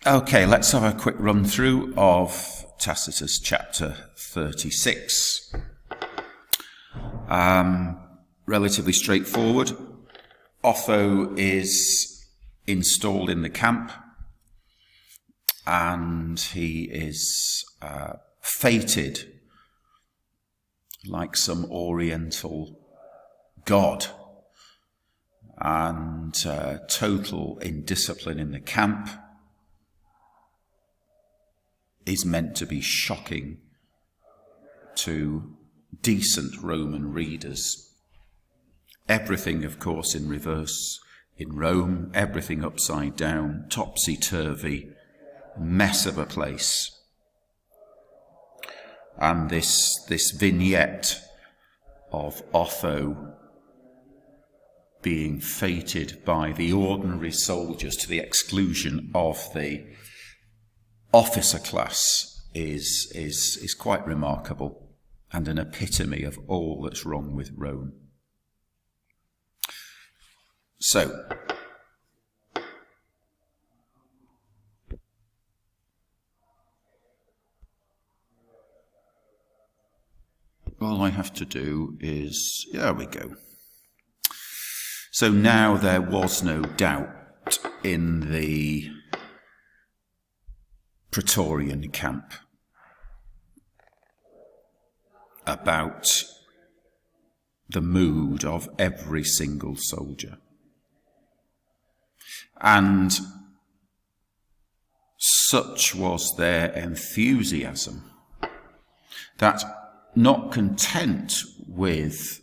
Okay, let's have a quick run through of Tacitus chapter 36. Relatively straightforward. Otho is installed in the camp and he is fated like some oriental god and total indiscipline in the camp is meant to be shocking to decent Roman readers. Everything, of course, in reverse in Rome, everything upside down, topsy-turvy, mess of a place. And this vignette of Otho being fated by the ordinary soldiers to the exclusion of the officer class is quite remarkable and an epitome of all that's wrong with Rome. So, all I have to do is, there we go. So now there was no doubt in the Praetorian camp about the mood of every single soldier. And such was their enthusiasm that, not content with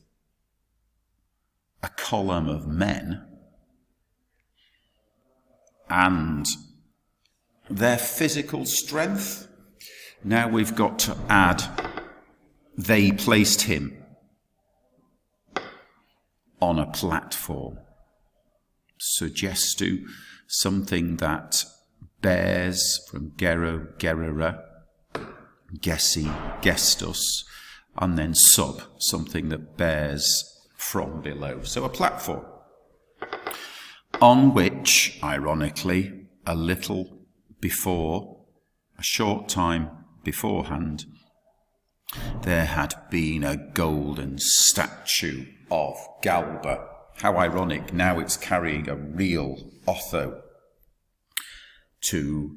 a column of men and their physical strength, now we've got to add, they placed him on a platform. Suggestu, something that bears from gero, gerera, gessi, gestus, and then sub, something that bears from below. So a platform on which, ironically, a short time beforehand, there had been a golden statue of Galba. How ironic, now it's carrying a real Otho to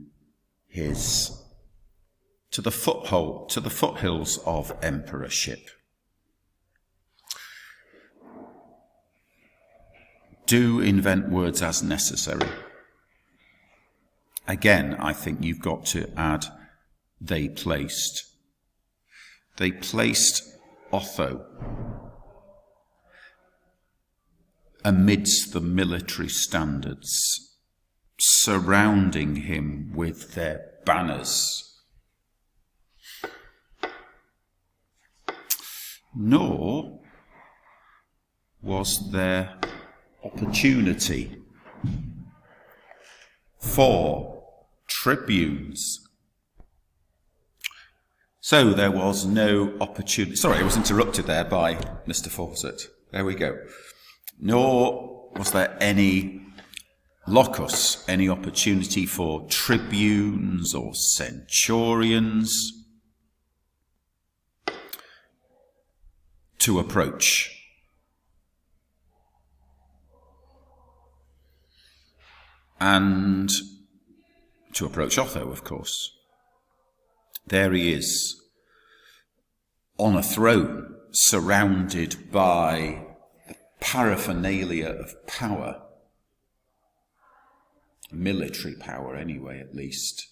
the foothills of emperorship. Do invent words as necessary. Again, I think you've got to add they placed. They placed Otho amidst the military standards, surrounding him with their banners. Nor was there opportunity for tribunes. So there was no opportunity. Sorry, I was interrupted there by Mr. Fawcett. There we go. Nor was there any locus, any opportunity for tribunes or centurions to approach. And to approach Otho, of course. There he is, on a throne, surrounded by the paraphernalia of power. Military power, anyway, at least.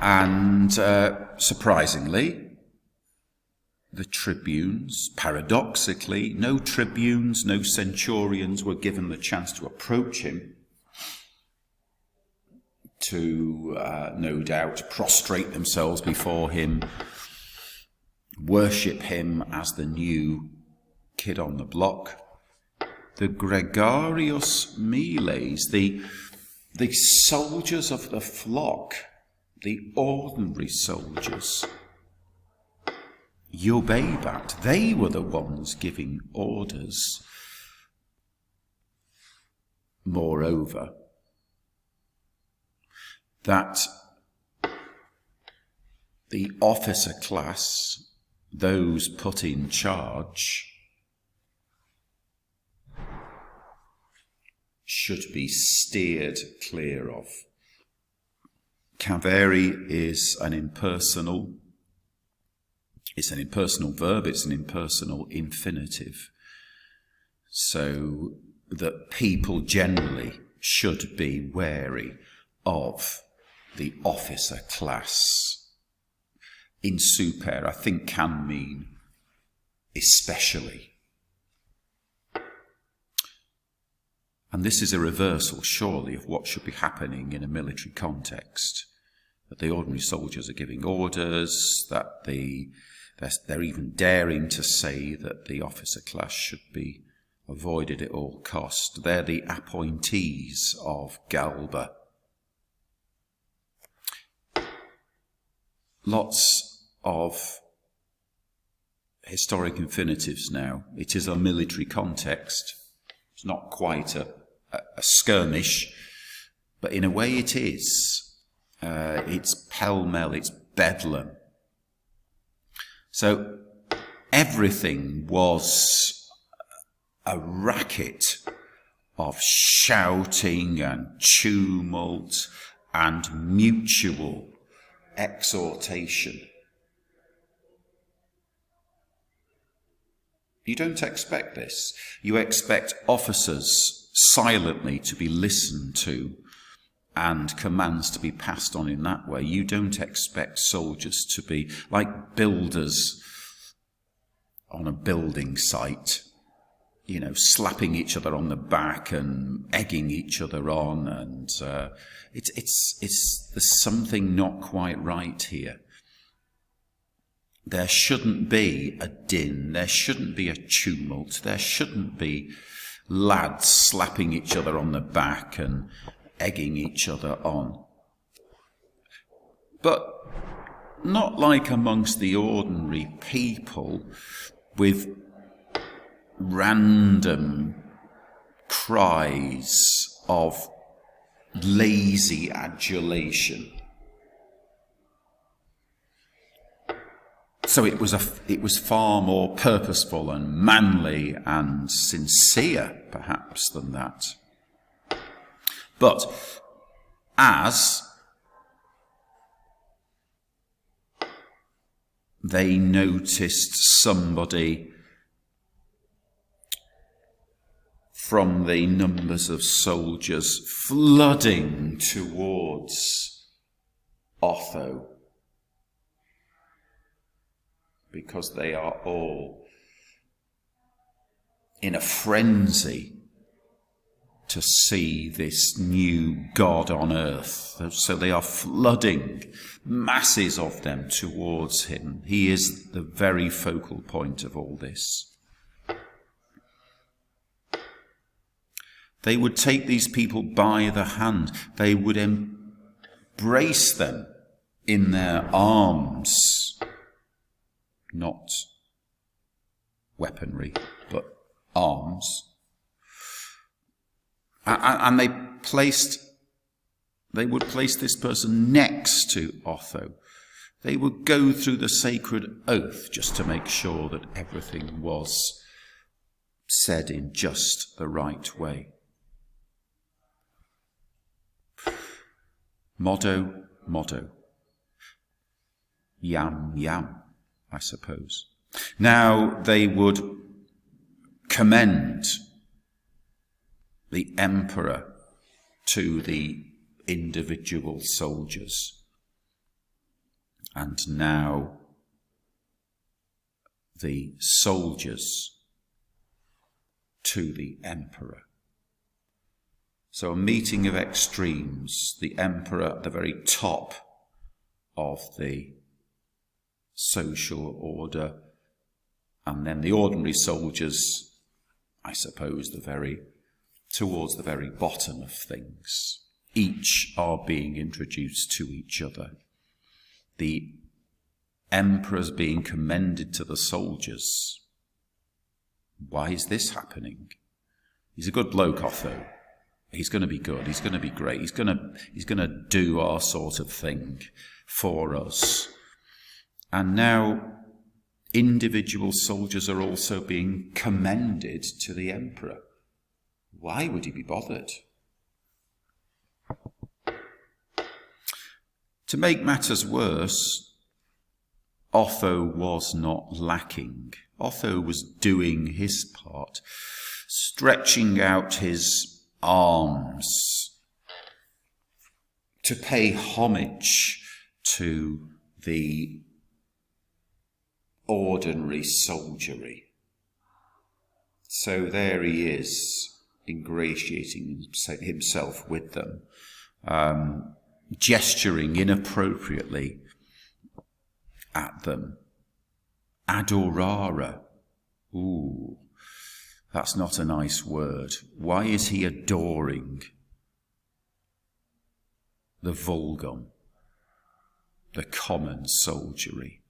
And surprisingly, the tribunes, paradoxically, no tribunes, no centurions were given the chance to approach him, to, no doubt, prostrate themselves before him, worship him as the new kid on the block. The gregarious miles, the soldiers of the flock, the ordinary soldiers, Eubebat, they were the ones giving orders. Moreover, that the officer class, those put in charge, should be steered clear of. Cavere is an impersonal, it's an impersonal verb, it's an impersonal infinitive. So that people generally should be wary of the officer class. In super, I think, can mean especially. And this is a reversal, surely, of what should be happening in a military context. That the ordinary soldiers are giving orders, that they're even daring to say that the officer class should be avoided at all cost. They're the appointees of Galba. Lots of historic infinitives now. It is a military context. It's not quite a skirmish, but in a way it is. It's pell-mell, it's bedlam. So everything was a racket of shouting and tumult and mutual exhortation. You don't expect this. You expect officers silently to be listened to and commands to be passed on in that way. You don't expect soldiers to be like builders on a building site, slapping each other on the back and egging each other on, and there's something not quite right here. There shouldn't be a din, there shouldn't be a tumult, there shouldn't be lads slapping each other on the back and egging each other on. But not like amongst the ordinary people with random cries of lazy adulation. So it was far more purposeful and manly and sincere, perhaps, than that. But as they noticed somebody from the numbers of soldiers flooding towards Otho, because they are all in a frenzy to see this new God on earth. So they are flooding, masses of them, towards him. He is the very focal point of all this. They would take these people by the hand. They would embrace them in their arms. Not weaponry, but arms. And they would place this person next to Otho. They would go through the sacred oath just to make sure that everything was said in just the right way. Motto, motto. Yam, yam, I suppose. Now they would commend the emperor to the individual soldiers. And now the soldiers to the emperor. So a meeting of extremes, the emperor at the very top of the social order, and then the ordinary soldiers, I suppose, towards the very bottom of things. Each are being introduced to each other. The emperor's being commended to the soldiers. Why is this happening? He's a good bloke, Otho. He's going to be good. He's going to be great. He's going to do our sort of thing for us. And now individual soldiers are also being commended to the emperor. Why would he be bothered? To make matters worse, Otho was not lacking. Otho was doing his part, stretching out his arms to pay homage to the ordinary soldiery. So there he is, ingratiating himself with them, gesturing inappropriately at them. Adorare. Ooh, that's not a nice word. Why is he adoring the vulgum, the common soldiery?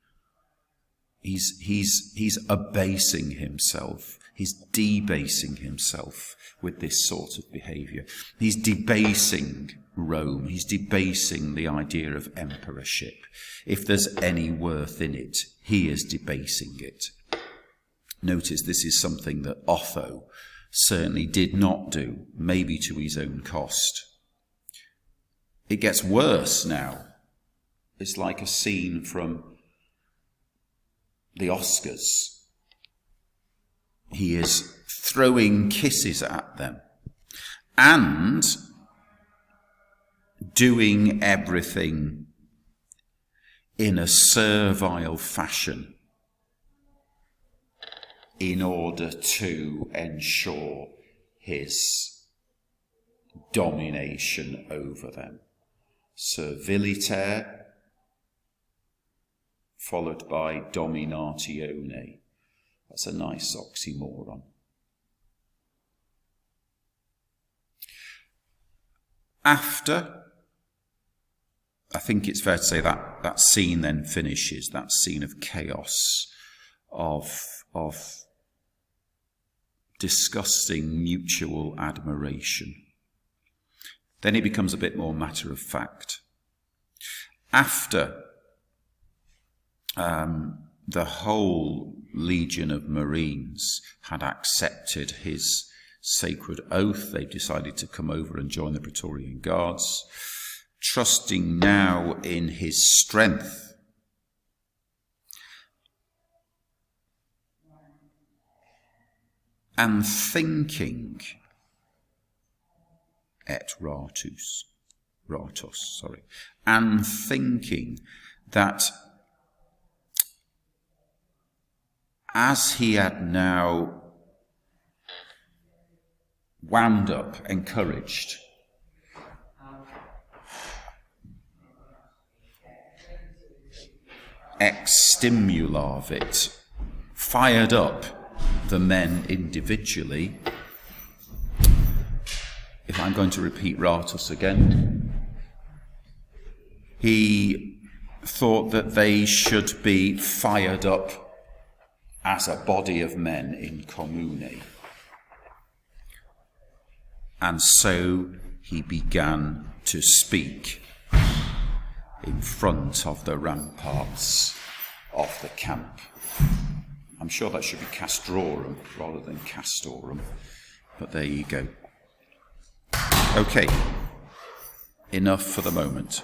He's abasing himself. He's debasing himself with this sort of behaviour. He's debasing Rome. He's debasing the idea of emperorship. If there's any worth in it, he is debasing it. Notice this is something that Otho certainly did not do, maybe to his own cost. It gets worse now. It's like a scene from the Oscars. He is throwing kisses at them and doing everything in a servile fashion in order to ensure his domination over them. Serviliter followed by dominatione. That's a nice oxymoron. After, I think it's fair to say that that scene then finishes, that scene of chaos, of disgusting mutual admiration. Then it becomes a bit more matter of fact. After the whole legion of Marines had accepted his sacred oath, they decided to come over and join the Praetorian Guards, trusting now in his strength. And thinking, and thinking that as he had now wound up, encouraged, exstimulavit, fired up the men individually. If I'm going to repeat Ratus again, he thought that they should be fired up as a body of men in commune. And so he began to speak in front of the ramparts of the camp. I'm sure that should be castrorum rather than castorum, but there you go. Okay, enough for the moment.